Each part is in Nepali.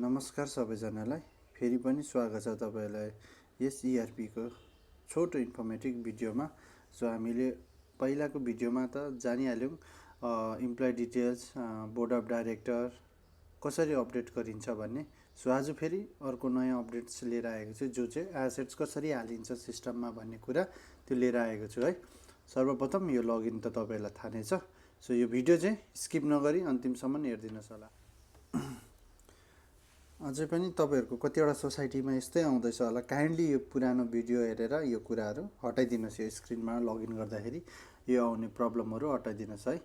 नमस्कार सबैजनालाई फेरि पनि स्वागत छ तपाईलाई यस ERP को छोटो इन्फर्मेटिभ भिडियोमा। सो हामीले पहिलाको भिडियोमा त जानिहाल्यौं employee details, board of director कसरी अपडेट गरिन्छ भन्ने। सो आज फेरि अर्को नयाँ अपडेट्स लिएर आएको छु, जो चाहिँ एसेट्स कसरी हालिन्छ सिस्टममा भन्ने कुरा त्यो लिएर आएको छु है। सर्वप्रथम यो लगइन त तपाईलाई थाहा नै छ। सो यो भिडियो चाहिँ स्किप नगरी अन्तिमसम्म हेर्दिनुहोस् होला। अझै पनि तपाईहरुको कतिवटा सोसाइटीमा यस्तै आउँदैछ होला। काइन्डली यो पुरानो भिडियो हेरेर यो कुराहरु हटाइदिनुस्। यो स्क्रिनमा लगइन गर्दाखेरि यो आउने प्रब्लमहरु हटाइदिनुस् है।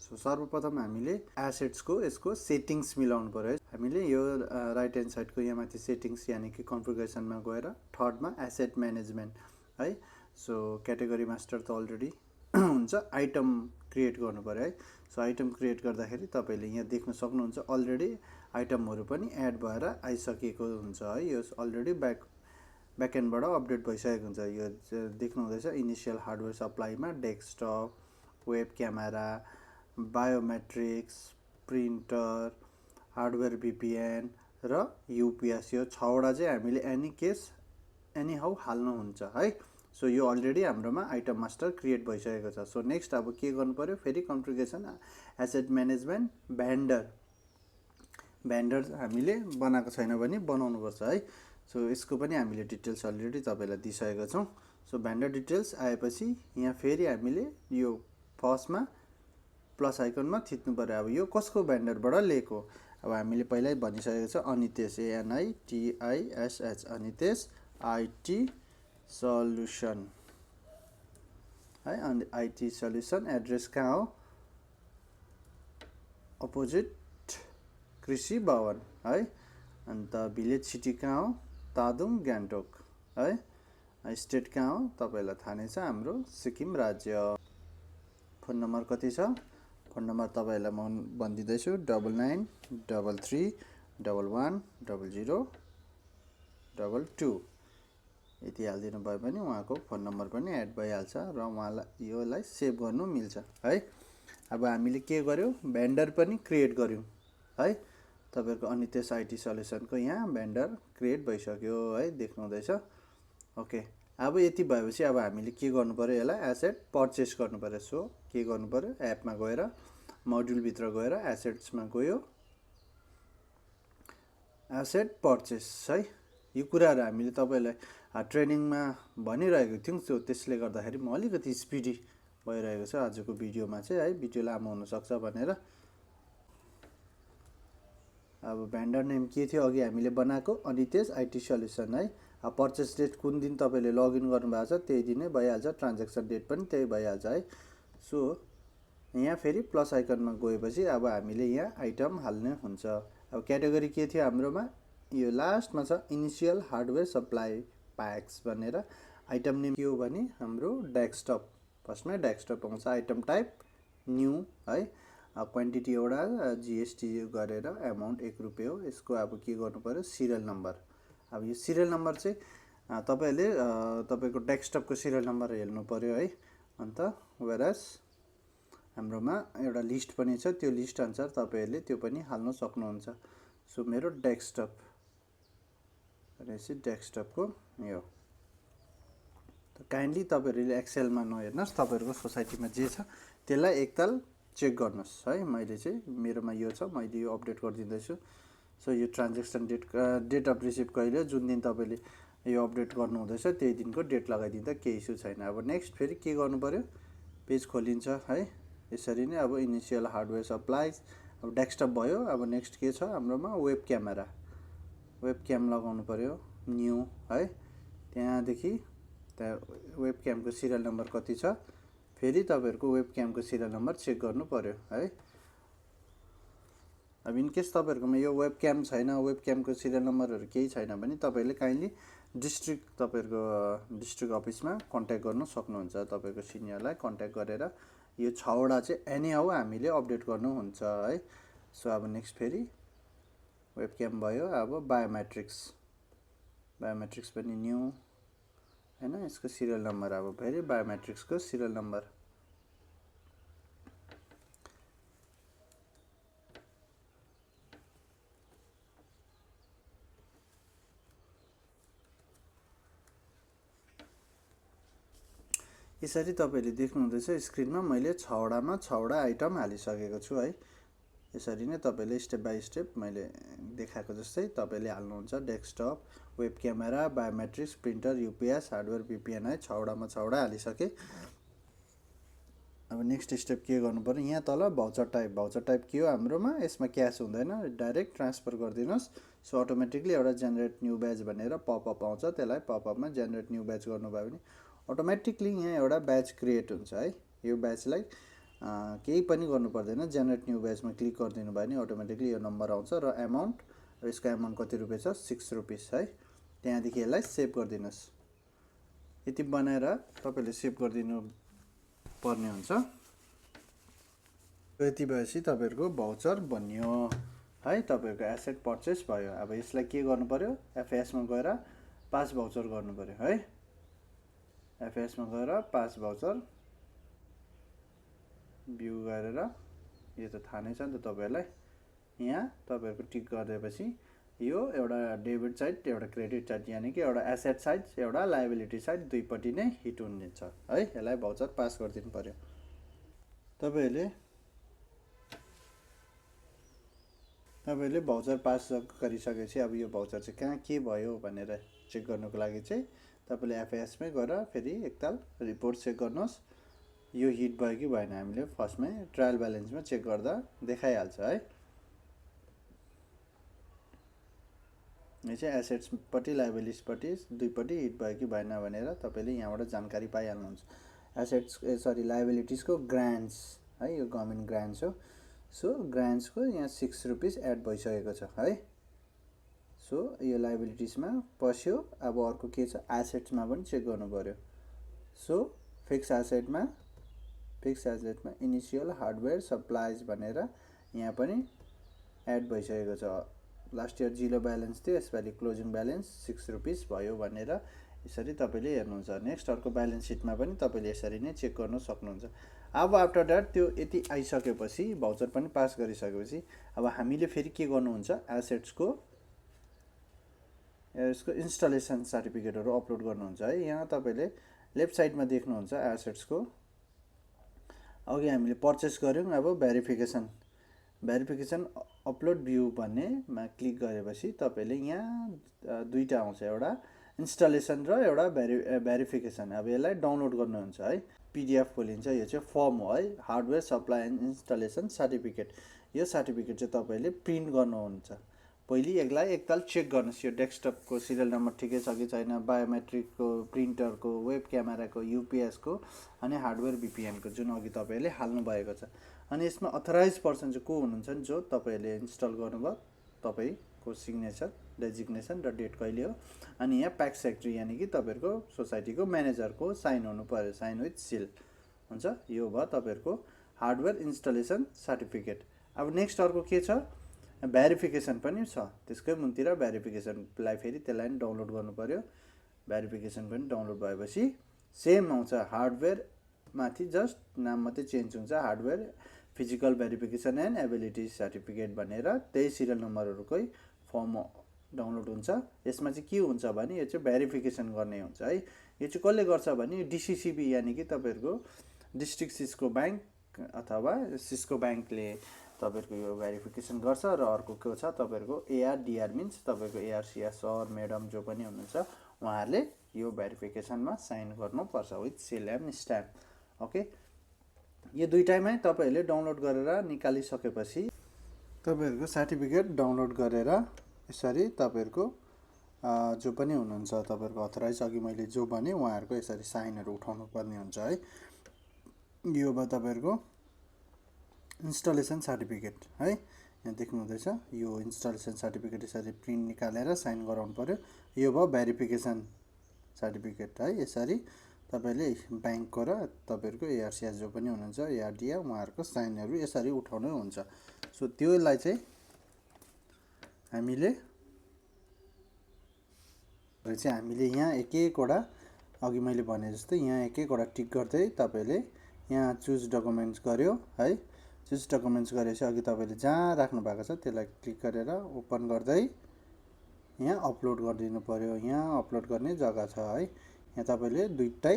सो सर्वप्रथम हामीले एसेट्सको यसको सेटिंग्स मिलाउनु पर्यो है। हामीले यो राइट ह्यान्ड साइडको यहाँ माथि सेटिंग्स यानी कि कन्फिगरेसनमा गएर थर्डमा एसेट म्यानेजमेन्ट है। सो क्याटेगोरी मास्टर त अलरेडी हुन्छ, आइटम क्रिएट गर्नु पर्यो है। सो आइटम क्रिएट गर्दाखेरि तपाईले यहाँ देख्न सक्नुहुन्छ अलरेडी आइटमहरु पनि एड भएर आइसकेको हुन्छ है। यो अलरेडी ब्याकएन्डबाट अपडेट भइसकेको हुन्छ। यो देख्नु हुँदैछ इनिशियल हार्डवेयर सप्लाईमा desktop, web camera, biometrics, printer, hardware VPN र UPS। यो 6 वटा चाहिँ हामीले एनी केस एनी हाउ हाल्नु हुन्छ है। सो यो अलरेडी हाम्रोमा आइटम मास्टर क्रिएट भइसकेको छ। सो नेक्स्ट अब के गर्नु पर्यो, फेरि कन्फिगरेसन एसेट म्यानेजमेन्ट भेन्डर हामीले बनाएको छैन भने बनाउनु पर्छ है। सो यसको पनि हामीले डिटेल्स अलरेडी तपाईलाई दिइसकेको छौं। सो भेन्डर डिटेल्स आएपछि यहाँ फेरि हामीले यो फर्स्टमा प्लस आइकनमा थिच्नु पर्यो। अब यो कसको भेन्डरबाट लिएको, अब हामीले पहिल्यै भनिसकेको छ अनितेश ANITISH अनितेश IT सल्युसन है। अनि IT सल्युसन एड्रेस कहाँ हो, अपोजिट कृषि भवन है। अन्त भिलेज सिटी कहाँ हो, तादुङ गान्तोक है। स्टेट कहाँ हो तपाईलाई थाहा नै छ, हाम्रो सिक्किम राज्य। फोन नम्बर कति छ, फोन नम्बर तपाईलाई म भन्दिदै छु 9933110022। यति हाल्दिनु भयो भने उहाँको फोन नम्बर पनि एड भइहाल्छ र उहाँलाई योलाई सेभ गर्नु मिल्छ है। अब हामीले के गर्यौं, भेन्डर पनि क्रिएट गर्यौं है। तपाईहरुको अनितेश IT सल्युसनको यहाँ भेन्डर क्रिएट भइसक्यो है, देख्नु हुँदैछ। ओके, अब यति भएपछि अब हामीले के गर्नु पर्यो, यसलाई एसेट परचेज गर्नु पर्यो। सो के गर्नु पर्यो, एपमा गएर मोड्युल भित्र गएर एसेट्समा गयो, एसेट परचेज है। यो कुराहरु हामीले तपाईलाई ट्रेनिङमा भनिरहेको थियौं। सो त्यसले गर्दाखेरि म अलिकति स्पिडी भइरहेको छ आजको भिडियोमा चाहिँ है, भिडियो लामो हुन सक्छ भनेर। अब भेन्डर नेम के थियो अघि हामीले बनाएको, अनितेश IT सल्युसन है। अब परचेज डेट कुन दिन तपाईले लगइन गर्नु भएको छ त्यही दिन नै भइहाल्छ, ट्रान्ज्याक्सन डेट पनि त्यही भइहाल्छ है। सो यहाँ फेरि प्लस आइकनमा गएपछि अब हामीले यहाँ आइटम हाल्ने हुन्छ। अब क्याटेगोरी के थियो हाम्रोमा, यो लास्टमा छ इनिशियल हार्डवेयर सप्लाई प्याक्स भनेर। आइटम नेम के हो भने हाम्रो डेस्कटप, फर्स्टमा डेस्कटप आउँछ। आइटम टाइप न्यू है। क्वान्टिटी एउटा GST गरेर अमाउन्ट 1 रुपैयाँ हो। यसको अब के गर्नु पर्यो, सिरियल नम्बर। अब यो सिरियल नम्बर चाहिँ तपाईले तपाईको डेस्कटपको सिरियल नम्बर हेर्नु पर्यो है। अन्त वेयरएस हाम्रोमा एउटा लिस्ट पनि छ, त्यो लिस्ट अनुसार तपाईहरुले त्यो पनि हाल्न सक्नुहुन्छ। सो मेरो डेस्कटप भनेपछि डेस्कटपको यो त काइन्डली तपाईहरुले एक्सेलमा नहेर्नुस्, तपाईहरुको सोसाइटीमा जे छ त्यसलाई एकताल चेक गर्नुस् है। मैले चाहिँ मेरोमा यो छ, मैले यो अपडेट गरिदिँदै छु। सो यो ट्रान्ज्याक्सन डेट अफ रिसिभ कहिले, जुन दिन तपाईले यो अपडेट गर्नु हुँदैछ त्यही दिनको डेट लगाइदिँदा केही इस्यु छैन। अब नेक्स्ट फेरि के गर्नु पर्यो, पेज खोलिन्छ है। यसरी नै अब इनिशियल हार्डवेयर सप्लाई अब डेस्कटप भयो। अब नेक्स्ट के छ हाम्रोमा, वेब क्यामेरा, वेब क्याम लगाउनु पर्यो न्यू है। त्यहाँदेखि वेब क्यामको सिरियल नम्बर कति छ, फेरि तपाईहरुको वेब क्यामको सिरियल नम्बर चेक गर्नु पर्यो है। अब इन केस तपाईहरुकोमा यो वेब क्याम छैन, वेब क्यामको सिरियल नम्बरहरु केही छैन भने तपाईले काइन्डली तपाईहरुको डिस्ट्रिक्ट अफिसमा कन्ट्याक्ट गर्न सक्नुहुन्छ। तपाईको सिनियरलाई कन्ट्याक्ट गरेर यो 6 वटा चाहिँ एनी हाउ हामीले अपडेट गर्नु हुन्छ है। सो अब नेक्स्ट फेरि वेब क्याम भयो। अब बायोमेट्रिक्स पनि न्यू हैन, यसको सिरियल नम्बर अब फेरि बायोमेट्रिक्सको सिरियल नम्बर। यसरी तपाईँले देख्नुहुँदैछ स्क्रिनमा मैले 6वटामा 6वटा आइटम हालिसकेको छु है। यसरी नै तपाईँले स्टेप बाई स्टेप मैले देखाएको जस्तै तपाईँले हाल्नुहुन्छ। Desktop, web camera, biometrics, printer, UPS, hardware, VPN है 6वटामा 6वटा हालिसकेँ। अब नेक्स्ट स्टेप के गर्नु पर्यो, यहाँ तल भाउचर टाइप के हो हाम्रोमा, यसमा क्यास हुँदैन, डाइरेक्ट ट्रान्सफर गरिदिनुहोस्। सो अटोमेटिकली एउटा जेनेरेट न्यू ब्याच भनेर पपअप आउँछ, त्यसलाई पपअपमा जेनेरेट न्यू ब्याच गर्नुभयो भने अटोमेटिकली यहाँ एउटा ब्याच क्रिएट हुन्छ है। यो ब्याचलाई केही पनि गर्नु पर्दैन, जेनेरेट न्यू ब्याचमा क्लिक गरिदिनु भयो भने अटोमेटिकली यो नम्बर आउँछ र एमाउन्ट, र यसको एमाउन्ट कति रुपियाँ छ, 6 रुपिस है। त्यहाँदेखि यसलाई सेभ गरिदिनुहोस्। यति बनाएर तपाईँले सेभ गरिदिनु पर्ने हुन्छ। यति भएपछि तपाईँहरूको भाउचर बन्यो है, तपाईँहरूको एसेट पर्चेस भयो। अब यसलाई के गर्नु पर्यो, एफएसमा गएर पास भाउचर गर्नु पर्यो है। एफएसमा गएर पास भाउचर भ्यू गरेर, यो त थाहा नै छ नि त तपाईँहरूलाई, यहाँ तपाईँहरूको टिक गरिदिएपछि यो एउटा डेबिट साइड एउटा क्रेडिट साइड, यानि कि एउटा एसेट साइड एउटा लायबिलिटी साइड दुईपट्टि नै हिट हुनेछ है। यसलाई भाउचर पास गरिदिनु पर्यो। तपाईँले भाउचर पास गरिसकेपछि अब यो भाउचर चाहिँ कहाँ के भयो भनेर चेक गर्नुको लागि चाहिँ तपाईँले एफएसमै गएर फेरि एकताल रिपोर्ट चेक गर्नुहोस्। यो हिट भयो कि भएन, हामीले फर्स्टमै ट्रायल ब्यालेन्समा चेक गर्दा देखाइहाल्छ है। यो चाहिँ एसेट्सपट्टि लायबिलिटिजपट्टि दुईपट्टि हिट भयो कि भएन भनेर तपाईँले यहाँबाट जानकारी पाइहाल्नुहुन्छ। लायबिलिटिजको ग्रान्ट्स है, यो गभर्मेन्ट ग्रान्ट्स हो। सो ग्रान्ट्सको यहाँ 6 रुपिस एड भइसकेको छ है। सो यो लायबिलिटिजमा पस्यो। अब अर्को के छ, एसेट्समा पनि चेक गर्नु पर्यो। सो फिक्स एसेटमा इनिसियल हार्डवेयर सप्लाइज भनेर यहाँ पनि एड भइसकेको छ। लास्ट इयर 0 ब्यालेन्स थियो, यसपालि क्लोजिङ ब्यालेन्स 6 रुपिस भयो भनेर यसरी तपाईँले हेर्नुहुन्छ। नेक्स्ट अर्को ब्यालेन्स सिटमा पनि तपाईँले यसरी नै चेक गर्न सक्नुहुन्छ। अब आफ्टर द्याट त्यो यति आइसकेपछि भाउचर पनि पास गरिसकेपछि अब हामीले फेरि के गर्नुहुन्छ, यसको इन्स्टलेसन सर्टिफिकेटहरू अपलोड गर्नुहुन्छ है। यहाँ तपाईँले लेफ्ट साइडमा देख्नुहुन्छ एसेट्सको अघि हामीले पर्चेस गऱ्यौँ। अब भेरिफिकेसन अपलोड भ्यू भन्नेमा क्लिक गरेपछि तपाईँले यहाँ दुईवटा आउँछ, एउटा इन्स्टलेसन र एउटा भेरिफिकेसन। अब यसलाई डाउनलोड गर्नुहुन्छ है, पिडिएफ खोलिन्छ। यो चाहिँ फर्म हो है, hardware supply and installation certificate. यो सर्टिफिकेट चाहिँ तपाईँले प्रिन्ट गर्नुहुन्छ। पहिले यसलाई एकताल चेक गर्नुहोस्, यो डेस्कटपको सिरियल नम्बर ठिकै छ कि छैन, बायोमेट्रिकको, प्रिन्टरको, वेब क्यामेराको, युपिएसको अनि हार्डवेयर भिपिएनको जुन अघि तपाईँले हाल्नु भएको छ। अनि यसमा अथराइज पर्सन चाहिँ को हुनुहुन्छ नि, जो तपाईँले इन्स्टल गर्नुभयो, तपाईँको सिग्नेचर, डेजिग्नेसन र डेट कहिले हो। अनि यहाँ प्याक्स सेक्रेटरी यानि कि तपाईँहरूको सोसाइटीको म्यानेजरको साइन हुनु पर्यो, साइन विथ सिल हुन्छ। यो भयो तपाईँहरूको हार्डवेयर इन्स्टलेसन सर्टिफिकेट। अब नेक्स्ट अर्को के छ, भेरिफिकेसन पनि छ, त्यसकै मुनतिर भेरिफिकेसनलाई फेरि त्यसलाई पनि डाउनलोड गर्नु पर्यो। भेरिफिकेसन पनि डाउनलोड भएपछि सेम आउँछ, हार्डवेयर माथि जस्ट नाम मात्रै चेन्ज हुन्छ, hardware physical verification and ability certificate भनेर त्यही सिरियल नम्बरहरूकै फर्म डाउनलोड हुन्छ। यसमा चाहिँ के हुन्छ भने यो चाहिँ भेरिफिकेसन गर्ने हुन्छ है। यो चाहिँ कसले गर्छ भने डिसिसिबी यानि कि तपाईँहरूको डिस्ट्रिक्ट सिस्को ब्याङ्क अथवा सिस्को ब्याङ्कले तपाईँहरूको यो भेरिफिकेसन गर्छ। र अर्को के छ, तपाईँहरूको एआरडिआर मिन्स तपाईँको एआरसिआर सर म्याडम जो पनि हुनुहुन्छ उहाँहरूले यो भेरिफिकेसनमा साइन गर्नुपर्छ with seal and stamp. Okay, यो दुईटैमै तपाईँहरूले डाउनलोड गरेर निकालिसकेपछि तपाईँहरूको सर्टिफिकेट डाउनलोड गरेर यसरी तपाईँहरूको जो पनि हुनुहुन्छ तपाईँहरूको अथराइज, अघि मैले जो भने उहाँहरूको यसरी साइनहरू उठाउनु पर्ने हुन्छ है। यो भयो तपाईँहरूको इन्स्टलेसन सर्टिफिकेट है। यहाँ देख्नुहुँदैछ यो इन्स्टलेसन सर्टिफिकेट यसरी प्रिन्ट निकालेर साइन गराउनु पर्यो। यो भयो भेरिफिकेसन सर्टिफिकेट है। यसरी तपाईँले ब्याङ्कको र तपाईँहरूको एआरसिआर जो पनि हुनुहुन्छ एआरडिआर उहाँहरूको साइनहरू यसरी उठाउनु हुन्छ। सो त्योलाई चाहिँ हामीले यहाँ एक एकवटा अघि मैले भने जस्तै यहाँ एक एकवटा टिक गर्दै तपाईँले यहाँ चुज डकुमेन्ट्स गर्यो है। चुज डकुमेन्ट्स गरेपछि अघि तपाईँले जहाँ राख्नु भएको छ त्यसलाई क्लिक गरेर ओपन गर्दै यहाँ अपलोड गरिदिनु पर्यो। यहाँ अपलोड गर्ने जग्गा छ है। यहाँ तपाईँले दुईटै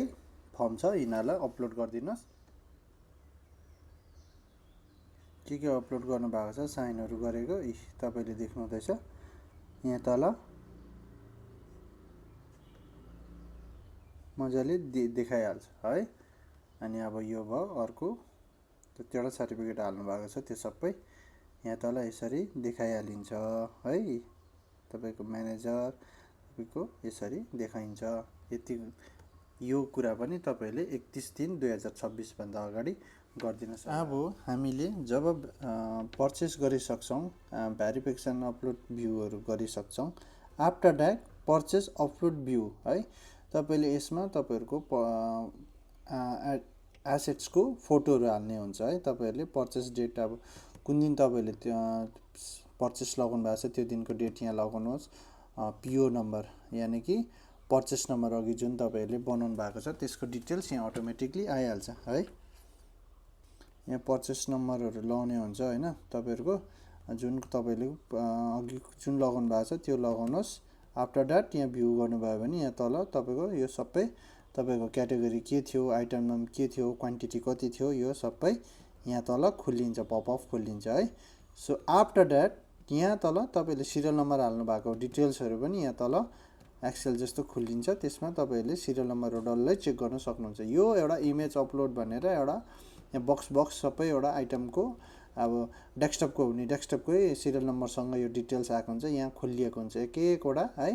फर्म छ यिनीहरूलाई अपलोड गरिदिनुहोस्। के अपलोड गर्नु भएको छ साइनहरू गरेको तपाईँले देख्नुहुँदैछ यहाँ तल मजाले देखाइहाल्छ है। अनि अब यो भयो अर्को कतिवटा सर्टिफिकेट हाल्नु भएको छ त्यो सबै यहाँ तल यसरी देखाइहालिन्छ है। तपाईँको म्यानेजर तपाईँको यसरी देखाइन्छ। यति यो कुरा पनि तपाईँले 31/3/2026 भन्दा अगाडि गरिदिनुहोस्। अब हामीले जब पर्चेस गरिसक्छौँ भेरिफिकेसन अपलोड भ्यूहरू गरिसक्छौँ after that purchase upload view है। तपाईँले यसमा तपाईँहरूको एसेट्सको फोटोहरू हाल्ने हुन्छ है। तपाईँहरूले पर्चेस डेट अब कुन दिन तपाईँले त्यो पर्चेस लगाउनु भएको छ त्यो दिनको डेट यहाँ लगाउनुहोस्। पिओ नम्बर यानि कि पर्चेस नम्बर अघि जुन तपाईँहरूले बनाउनु भएको छ त्यसको डिटेल्स यहाँ अटोमेटिकली आइहाल्छ है। यहाँ पर्चेस नम्बरहरू लगाउने हुन्छ होइन। तपाईँहरूको जुन तपाईँले अघि जुन लगाउनु भएको छ त्यो लगाउनुहोस्। आफ्टर द्याट यहाँ भ्यू गर्नुभयो भने यहाँ तल तपाईँको यो सबै तपाईँको क्याटेगोरी के थियो, आइटम नाम के थियो, क्वान्टिटी कति थियो यो सबै यहाँ तल खुलिन्छ, पपअप खुलिन्छ है। सो आफ्टर द्याट यहाँ तल तपाईँले सिरियल नम्बर हाल्नु भएको डिटेल्सहरू पनि यहाँ तल एक्सेल जस्तो खुलिन्छ। त्यसमा तपाईँहरूले सिरियल नम्बरहरू डल्लै चेक गर्न सक्नुहुन्छ। यो एउटा इमेज अपलोड भनेर एउटा यहाँ बक्स सबै एउटा आइटमको अब डेस्कटपको हुने डेस्कटपकै सिरियल नम्बरसँग यो डिटेल्स आएको हुन्छ, यहाँ खोलिएको हुन्छ एक एकवटा है।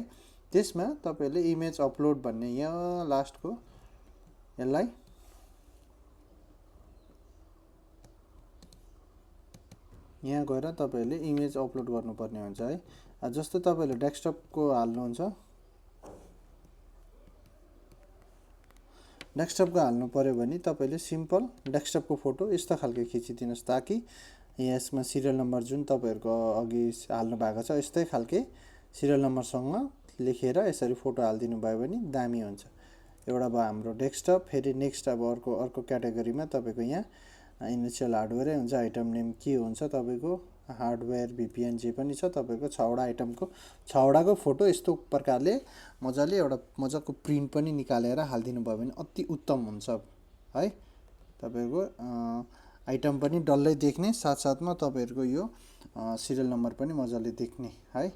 त्यसमा तपाईँहरूले इमेज अपलोड भन्ने यहाँ लास्टको यसलाई यहाँ गएर तपाईँहरूले इमेज अपलोड गर्नुपर्ने हुन्छ है। जस्तो तपाईँहरूले डेस्कटपको हाल्नुहुन्छ, डेस्कटपको हाल्नु पऱ्यो भने तपाईँले सिम्पल डेस्कटपको फोटो यस्तो खालको खिचिदिनुहोस् ताकि यसमा सिरियल नम्बर जुन तपाईँहरूको अघि हाल्नु भएको छ यस्तै खालके सिरियल नम्बरसँग लेखेर यसरी फोटो हालिदिनु भयो भने दामी हुन्छ। एउटा भयो हाम्रो डेस्कटप। फेरि नेक्स्ट अब अर्को क्याटेगोरीमा तपाईँको यहाँ इनिसियल हार्डवेयरै हुन्छ, आइटम नेम के हुन्छ तपाईँको हार्डवेयर भिपिएन जे पनि छ तपाईँको 6वटा आइटमको 6वटाको फोटो यस्तो प्रकारले मजाले एउटा मजाको प्रिन्ट पनि निकालेर हालिदिनु भयो भने अति उत्तम हुन्छ है। तपाईँको आइटम पनि डल्लै देख्ने साथसाथमा तपाईँहरूको यो सिरियल नम्बर पनि मजाले देख्ने है।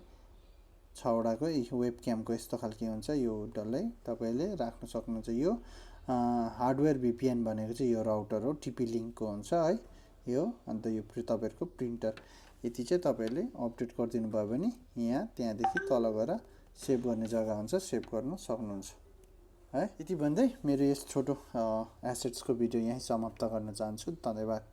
6वटाको वेब क्यामको यस्तो खालके हुन्छ यो डल्लै तपाईँले राख्न सक्नुहुन्छ। यो हार्डवेयर भिपिएन भनेको चाहिँ यो राउटर हो, टिपी लिङ्कको हुन्छ है यो। अन्त यो तपाईँहरूको प्रिन्टर यति चाहिँ तपाईँहरूले अपडेट गरिदिनु भयो भने यहाँ त्यहाँदेखि तल गएर सेभ गर्ने जग्गा हुन्छ, सेभ गर्न सक्नुहुन्छ है। यति भन्दै मेरो यस छोटो एसेट्सको भिडियो यहीँ समाप्त गर्न चाहन्छु। धन्यवाद।